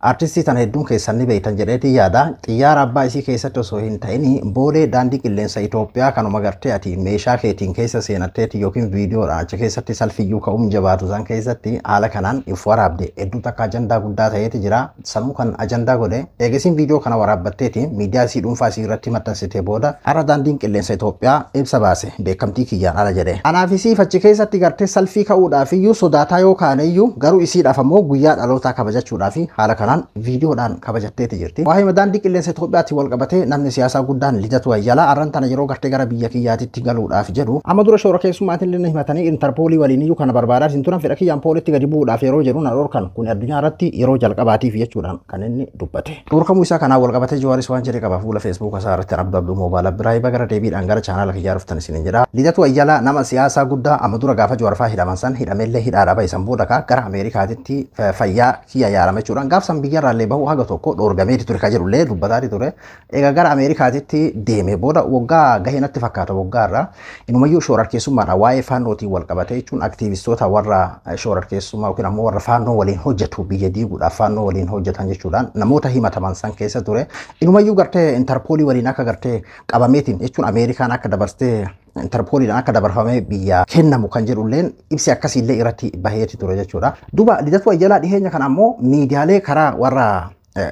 artistii tan hedduun keessanni beektan jedheeti yaada xiyyaara abbaa isii keessatti osoo hin ta'in boolee daandii qilleensa Itoophiyaa kanuma gartee ati meeshaa keetiin keessa seenatteeti yookiin viidiyoodhaan achi keessatti salfiyyuu ka'uun jabaatu san keessatti haala kanaan if waraabde hedduu takka ajandaa guddaa ta'eeti jira sammuu kan ajandaa godhe eegasiin viidiyoo kana waraabbatteeti miidiyaa isii dhuunfaa isii irratti maxxansitee booda har'a daandiin qilleensa Itoophiyaa ibsa baase beekamtii kiyyaan ala jedhe anaafisii fachi keessatti gartee salfii ka'uudhaaf iyyuu sodaataa yoo kaaneyyuu garuu isiidhaaf ammoo guyyaa dhalootaa kabajachuudhaaf haala kanaan viidiyoodhaan kabajatteeti jirti. Waa'ee daandii qilleensa Itoophiyaatti wal qabatee namni siyaasaa guddaan Lidatu Ayyalaa arran tana yeroo gartee gara biyya kiyyaatitti galuudhaaf jedhu amma dura shoora keessummaatiin illee himatanii Interpoolii waliin iyyuu kana barbaadaa hin turan fedha kiyyaan poolitti gadi bu'uudhaaf yeroo jedhu na dhorkan kun addunyaa irratti yeroo jalqabaatiif jechuudhaan kan inni dubbate. Dhorkamuu isaa kanaan wal qabatee Jawaaris waan jedhe qaba fuula Facebook isaa irratti abdabdu moobaala biraa gara deebiidhaan gara chaanaala kiyyaa dhuftan isin jedha. Lidatu Ayyalaa nama siyaasaa guddaa amma dura gaafa Jawaarfaa hidhaman san hidhamellee hidhaadhaa ba'isan booda gara Ameerikaatitti fayyaa kiyya yaarame jechuudhaan gaafsan biyyarraallee bahu haga tokko dhoorgameeti ture kajedhullee dubbataati ture. Egaa gara Ameerikaatitti deeme booda waggaa gaheenatti fakkaata waggaarra inumayyuu shoorarkeessummaadha waa'ee faannootiin wal qabatee jechuun aktiivistoota warra shoorarkeessummaa yookiin ammoo warra faannoo waliin hojjetu biyya diiguudhaaf faannoo waliin hojjetan jechuudhaan namoota himataman san keessa ture. Inumayyuu gartee Interpoolii waliin akka gartee qabameetiin jechuun Ameerikaan akka dabarstee Interpooliidhaan akka dabarfamee biyya kennamu kan jedhulleen ibsi akkasiillee irratti baheeti ture jechuudha. Duuba Lidatu Ayyalaa dhiheenya kana ammoo miidiyaalee karaa warra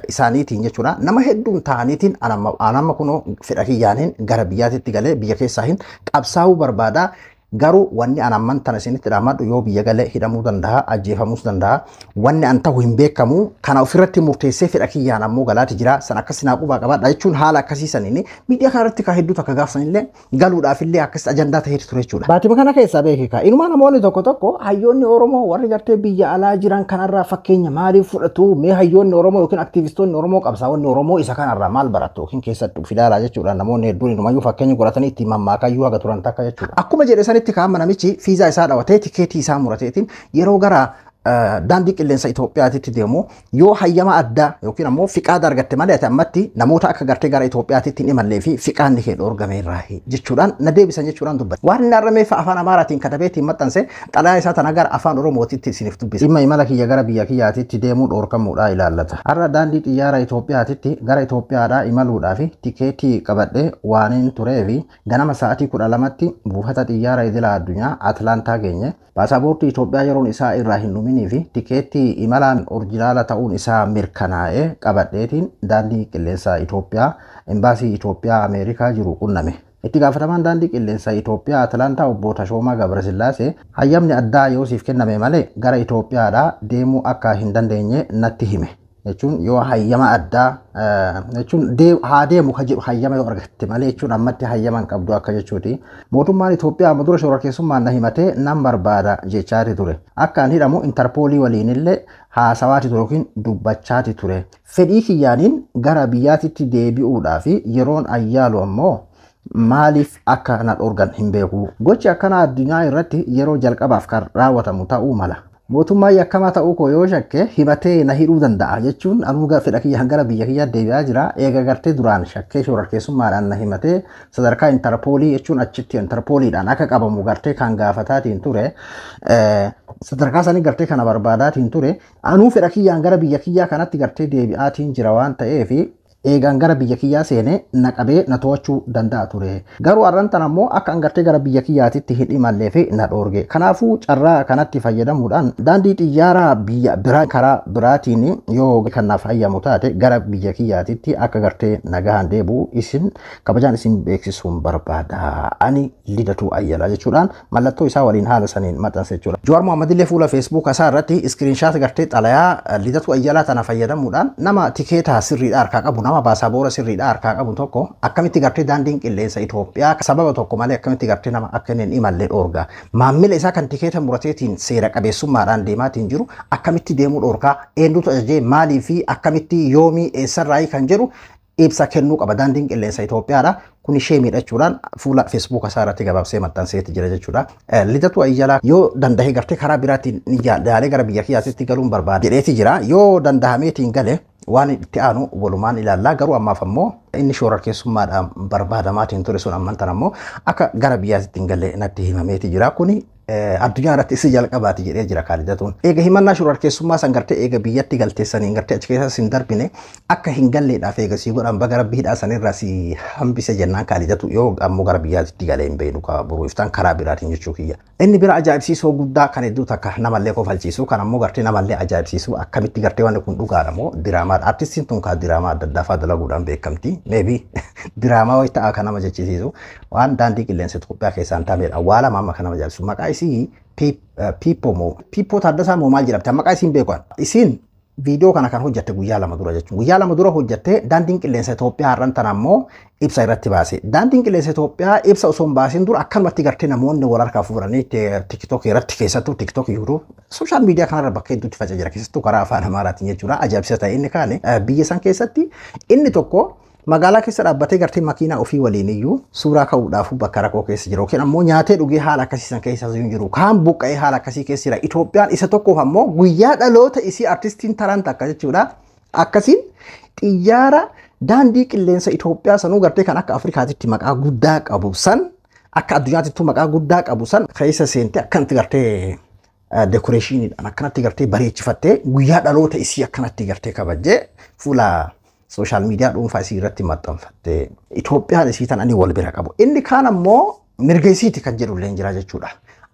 isaaniitiin jechuudha nama hedduun ta'aniitiin anamma kunoo fedha kiyyaaniin gara biyyaatitti galee biyya keessaa hin qabsaa'uu barbaada. Garuu wanni an amman tana isinitti dhaamadhu yoo biyya galee hidhamuu danda'a ajjeefamuus danda'a wanni an ta'u hin beekamu kana ofirratti murteessee fedha kiyyaan ammoo galaati jira san akkasi naa qubaa qabaadha jechuun haala akkasiisaniin miidiyaa kanarratti ka hedduu takka gaafsanillee galuudhaafillee akkas ajandaa ta'eeti ture jechuudha. Baatima kana keessaa beekika inumaa namoonni tokko hayyoonni Oromoo warri gartee biyya alaa jiran kanarraa fakkeenya maaliif fudhatu mee hayyoonni Oromoo yookiin aktiivistoonni Oromoo qabsaa'onni Oromoo isa kanarraa maal baratu yookiin keessatti filaalaa jechuudha namoonni hedduun inumayyuu fakkeenya godhatanii itti mammaakayyuu haga turan takka jechuudha. Akkuma jedhe kaama namichi fiizaa isaa dhawatee tikeetii isaa murateetiin yeroo gara daandii qilleensa Itoophiyaatitti deemu yoo hayyama addaa yookiin ammoo fiqaada argatte malee ati ammatti namoota akka gartee gara Itoophiyaatitti hin imallee fi fiqaanni kee dhoorgamee irraa jechuudhaan na deebisan jechuudhaan dubbate. Waan inni arramee afaan Amaaraatiin katabeetiin maxxanse xalayaa isaa tana gara afaan Oromootitti isiniif dubbise. Dhimma imala kiyya gara biyya kiyyaatitti deemuu dhoorkamuudhaa ilaallata. Har'a daandii xiyyaara Itoophiyaatitti gara Itoophiyaadhaa imaluudhaaf tikeetii qabadhee waaniin tureefi ganama sa'aatii 12tti buufata xiyyaara idila addunyaa Atlaantaa geenye paasapoortii Itoophiyaa yeroon isaa irraa hin dhuminii fi tikeetii imalaan orjinaala ta'uun isaa mirkanaa'ee qabadheetiin daandii qilleensa Itoophiyaa embaasii Itoophiyaa Ameerikaa jiru qunname. Itti gaafatamaan daandii qilleensa Itoophiyaa Atlaantaa obbo Tashoomaa Gabrasillaasee hayyamni addaa yoo siif kenname malee gara Itoophiyaadhaa deemuu akka hin dandeenye natti hime. Jechuun yoo hayyama addaa jechuun haa deemu ka jedhu hayyama yoo argatte malee jechuun ammatti hayyaman qabdu akka jechuuti. Mootummaan Itoophiyaa amma dura shoorarkeessummaan na himatee nan barbaada jechaati ture. Akka an hidhamu Interpoolii waliinillee haasawaati ture yookiin dubbachaati ture. Fedhii kiyyaaniin gara biyyaatitti deebi'uudhaaf yeroon ayyaalu ammoo maaliif akka na dhorgan hin beeku. Gochi akkana addunyaa irratti yeroo jalqabaaf kan raawwatamu ta'uu mala. Mootummaa yakkamaa ta'uu koo yoo shakke himatee na hidhuu danda'a jechuun anuu fedha kiyyaan gara biyya kiyyaa deebi'aa jira. Eega gartee duraan shakkee shoorarkeessummaadhaan na himatee sadarkaa Interpoolii jechuun achitti Interpooliidhaan akka qabamu gartee kan gaafataatiin ture sadarkaa sanii gartee kana barbaadaatiin ture anuu fedha kiyyaan gara biyya kiyyaa kanatti gartee deebi'aatiin jira waan ta'eef eegaan gara biyya kiyyaa seenee na qabee na to'achuu danda'a ture. Garuu arran tan ammoo akka an gartee gara biyya kiyyaatitti hin imallee fi na dhoorge. Kanaafuu carraa kanatti fayyadamuudhaan daandii xiyyaara biyya biraa karaa biraatiin yoo kanaaf hayyamu taate gara biyya kiyyaatitti akka gartee nagahaan deebi'u isin kabajaan isin beeksisuun barbaada. Ani Lidatu Ayyalaa jechuudhaan mallattoo isaa waliin haala saniin maxxanse jechuudha. Jawaar Mohammadillee fuula Facebook isaa irratti iskiriinshaat gartee xalayaa Lidatu Ayyalaa tana fayyadamuudhaan nama tikeetaa sirriidhaa harkaa qabu nama baasaboora sirriidhaa harkaa qabu tokko akkamitti gartee daandiin qilleensa Itoophiyaa sababa tokko malee akkamitti gartee nama akka hin imallee dhoorga. Maammila isaa kan tikeeta murateetiin seera qabeessummaadhaan deemaatiin jiru akkamitti deemuu dhoorgaa eenyutu ajajee maalii fi akkamitti yoomii eessarraa kan jedhu ibsa kennuu qaba daandiin qilleensa Itoophiyaadha. Kun ishee miidhachuudhaan fuula Facebook isaa irratti gabaabsee maxxanseetti jira jechuudha. Lidatu Ayyalaa yoo dandahee gartee karaa biraatiin daalee gara biyya kiyyaatitti galuun barbaada jedheeti jira. Yoo dandahameetiin gale waan itti aanu walumaan ilaallaa garuu ammaaf ammoo inni shoorarkeessummaadhaan barbaadamaatiin ture sun amman tan ammoo akka gara biyyaatitti hin galle natti himameeti jira. Kuni addunyaa irratti isi jalqabaati jedhee jira Khaalidatuun. Eega himannaa shororkeessummaa san gartee eega biyyatti galteessanii gartee achi keessa sin darbine akka hin galleedhaaf eega si godhan bagara bihidhaa sanirraa si hambise jennaan Khaalidatu yoo ammoo gara biyyaatti galee hin beenu ka boruu iftaan karaa biraatiin jechuu kiyya. Inni bira ajaa'ibsiisoo guddaa kan hedduu takka namallee kofalchiisu kan ammoo gartee namallee ajaa'ibsiisu akkamitti gartee wanni kun dhugaadha moo diraamaadha. Artistiin tun kaa diraamaa adda addaa fa'aa dalaguudhaan beekamti. Maybe diraamaa wayii ta'a kan nama jechisiisu waan daandii qilleensa Itoophiyaa keessaan taa'amedha. Waala maama kan nama jaallisu maqaa isii Piippoo Taaddasaa moo maal jedhamte maqaa isiin beekan. Isiin viidiyoo kana kan hojjette guyyaa lama dura jechuun guyyaa lama dura hojjette daandiin qilleensa Itoophiyaa har'an tan ammoo ibsa irratti baase. Daandiin qilleensa Itoophiyaa ibsa osoo hin baasin dura akkanumatti gartee namoonni wal harkaa fuudhanii TikTok irratti keessattuu TikTok YouTube sooshaal miidiyaa kanarra bakka hedduutti faca'ee jira keessattuu karaa afaan Amaaraatiin jechuudha. Ajaa'ibsiisa ta'e inni kaane biyya san keessatti inni tokko magaalaa keessa dhaabbatee gartee makiinaa ofii waliin iyyuu suuraa ka'uudhaaf bakka rakkoo keessa jiru yookiin ammoo nyaatee dhugee haala akkasiisan keessa jiru kaan buqqa'ee haala akkasii keessa jira. Itoophiyaan isa tokkoof ammoo guyyaa dhaloota isii artistiin Tarant akka jechuudha. Akkasiin xiyyaara daandii qilleensa Itoophiyaa sanuu gartee kan akka Afrikaatitti maqaa guddaa qabu san akka addunyaatittuu maqaa guddaa qabu san keessa seentee akkanatti gartee dekoreeshiniidhaan akkanatti gartee bareechifattee guyyaa dhaloota isii akkanatti gartee kabajjee fuula social media dhuunfaa isii irratti maxxanfatte Itoophiyaan isii tan ani wal bira qabu. Inni kaan ammoo mirga isiiti kan jedhu illee jira jechuudha.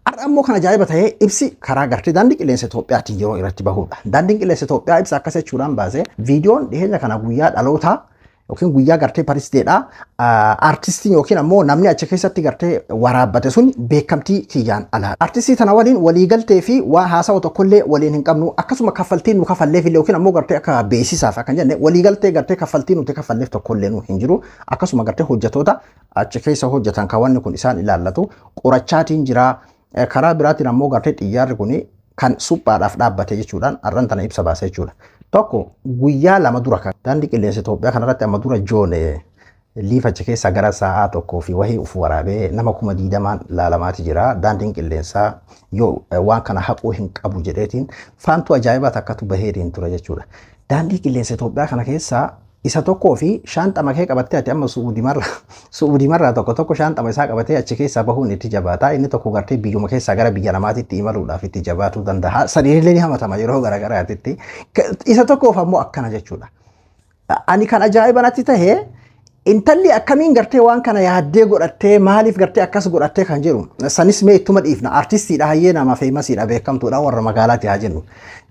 Har'a ammoo kan ajaa'iba ta'ee ibsi karaa gartee daandii qilleensa Itoophiyaatiin yeroo irratti bahudha. Daandiin qilleensa Itoophiyaa ibsa akkas jechuudhaan baasee viidiyoon dhiyeenya kana guyyaa dhalootaa yookiin guyyaa gartee paristeedha. Artistiin yookiin ammoo namni achi keessatti gartee waraabbate sun beekamtii kiyyaan ala. Artistii tana waliin waliigaltee fi waa haasawaa tokkollee waliin hin qabnu akkasuma kaffaltiin nu kaffalleef illee yookiin ammoo gartee akka beeksisaaf akka jenne waliigaltee gartee kaffaltiin nuti kaffalleef tokkollee nu hin jiru. Akkasuma gartee hojjetoota achi keessa hojjetan kan wanni kun isaan ilaallatu qorachaatiin jira. Karaa biraatiin ammoo gartee xiyyaarri kun kan suphaadhaaf dhaabbate jechuudhaan har'an tana ibsa baase jechuudha. Tokko guyyaa lama dura kan daandii qilleensa Itoophiyaa kanarratti amma dura joon liifachi keessa gara sa'aa tokkoo fi wahii uf waraabee nama 20 laalamaati jira. Daandiin qilleensaa yoo waan kana haquu hin qabu jedheetiin faantu ajaa'ibaa takkatu baheeriin ture jechuudha. Daandii qilleensa Itoophiyaa kana keessa isa tokkoo fi shaanxama kee qabattee ati amma Suudimarraa tokko shaanxama isaa qabatee achi keessaa bahuun itti jabaata. Inni tokko gartee biyyuma keessaa gara biyya namaatitti imaluudhaaf itti jabaatuu danda'a. Sadiillee ni hamatama yeroo garagaraatitti. Isa tokkoof ammoo akkana jechuudha. Ani kan ajaa'iba natti tahee intalli akkamiin gartee waan kana yaaddee godhattee maaliif gartee akkas godhattee kan jedhu sanis mee ittuma dhiifna. Artistiidha hayyee nama feemasiidha beekamtuudha warra magaalaatti haa jennu.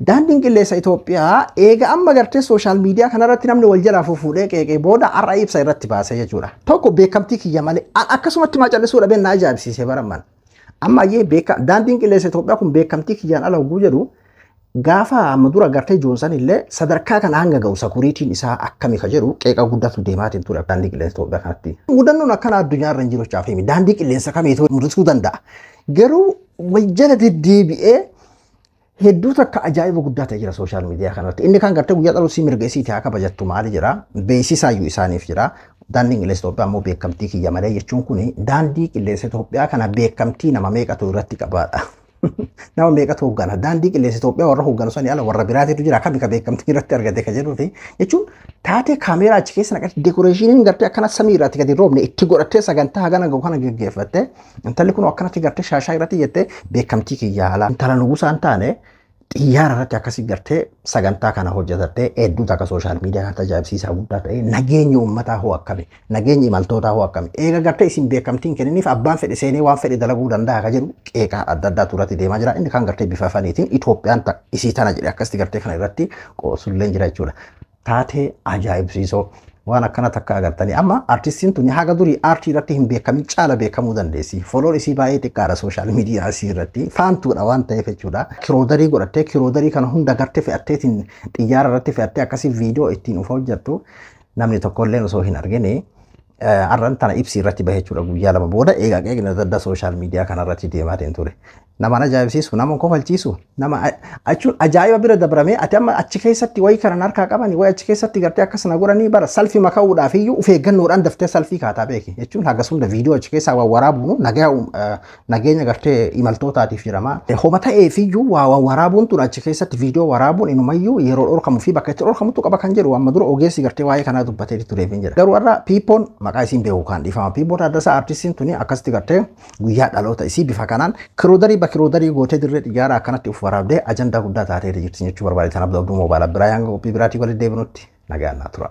Daandiin qilleensa Itoophiyaa eega amma gartee sooshaal miidiyaa kanarratti namni wal jalaa fuudhee qeeqee booda har'a ibsa irratti baasee jechuudha. Tokko beekamtii kiyya malee akkasumatti maa callisuudha bennaa ajaa'ibsiisee baramman. Amma hayyee daandiin qilleensa Itoophiyaa kun beekamtii kiyyaan ala hogguu jedhu gaafa amma dura gartee Joonsan illee sadarkaa kana hanga ga'u sakuriitiin isaa akkami ka jedhu qeeqa guddatu deemaatiin ture daandii qilleensa Itoophiyaa kanatti. Mudannoon akkana addunyaa irra hin jiru chaaf himi daandii qilleensa kamiitu mudachuu danda'a. Garuu wajjala deddeebi'ee hedduu takka ajaa'iba guddaa ta'e jira sooshaal miidiyaa kanarratti. Inni kan gartee guyyaa dhalootaa mirga isiitii haa kabajattu maali jira beeksisaayyuu isaaniif jira. Daandiin qilleensa Itoophiyaa ammoo beekamtii kiyya malee jechuun kuni daandii qilleensa Itoophiyaa kana beekamtii nama meeqatu irratti qabaadha. Nama meeqatu hooggana daandii qilleensa Itoophiyaa warra hoogganu sanii ala warra biraatiitu jira akkami ka beekamtii irratti argate ka jedhuu fi jechuun taatee kaameeraa achi keessa naqatti dekoreeshiniin gartee akkana samii irratti gadi roobne itti godhattee sagantaa hagana gahu kana geggeeffatte intalli kun akkanatti gartee shaashaa irratti jettee beekamtii kiyyaa ala intala nugusaan taane xiyyaara irratti akkasii gartee sagantaa kana hojjetattee hedduu takka sooshaal miidiyaa kan tajaajilsiisaa guddaa ta'e nageenya uummataa hoo akkami nageenya imaltootaa hoo akkami eega gartee isin beekamtiin kenniniif abbaan fedhe seenee waan fedhe dalaguu danda'a ka jedhu qeeqaa adda addaa turatti deemaa jira inni kan gartee bifa afaniitiin Itoophiyaan isii tana jedhe akkasti gartee kana irratti qoosulleen jira jechuudha. Taatee ajaa'ibsiisoo waan akkana takka agartanii amma artistiin tuni haga durii aartii irratti hin beekamin caala beekamuu dandeessi. Foloon isii baay'ee xiqqaadha sooshaal miidiyaa isii irratti faantuudha waan ta'eef jechuudha. Kiroodarii godhattee kiroodarii kana hunda gartee fe'atteetiin xiyyaara irratti fe'attee akkasii viidiyoo ittiin ufa hojjettu namni tokkolleen osoo hin argine har'an tana ibsi irratti bahe jechuudha guyyaa lama booda eegaa qeeqna dadda sooshaal miidiyaa kanarratti deemaa ture. Nama ajaa'ibsiisu nama kofalchiisu nama achuun ajaa'iba bira dabramee ati amma achi keessatti wayii kana harkaa qabani wayii achi keessatti gartee akkasuma godhanii bara salfii maka'uudhaaf iyyuu of eeggannoodhaan daftee salfii kaataa beeki jechuun hagas hunda viidiyoo achi keessaa waa waraabuun nageenya gartee imaltootaatiif jedhama. Homa ta'eef iyyuu waa waraabuun tun achi keessatti viidiyoo waraabuun inumayyuu yeroo dhorkamuu fi bakka itti dhorkamutu qaba kan jedhu amma dura ogeessi gartee waa'ee kanaa dubbatee tureef hin jira. Garuu har'a piippoon maqaa isiin beeku kan dhiifama. Piipoo Taaddasaa artistiin tuni akkasitti gartee guyyaa dhaloota isii bifa kanaan kiroodarii gootee dirree xiyyaara akkanatti uf waraabdee ajandaa guddaa taatee jirti jechuu barbaade. Kanaaf Abduu Moobaala biraa hanga qophii biraatii walitti deebinutti nagaan naa tura.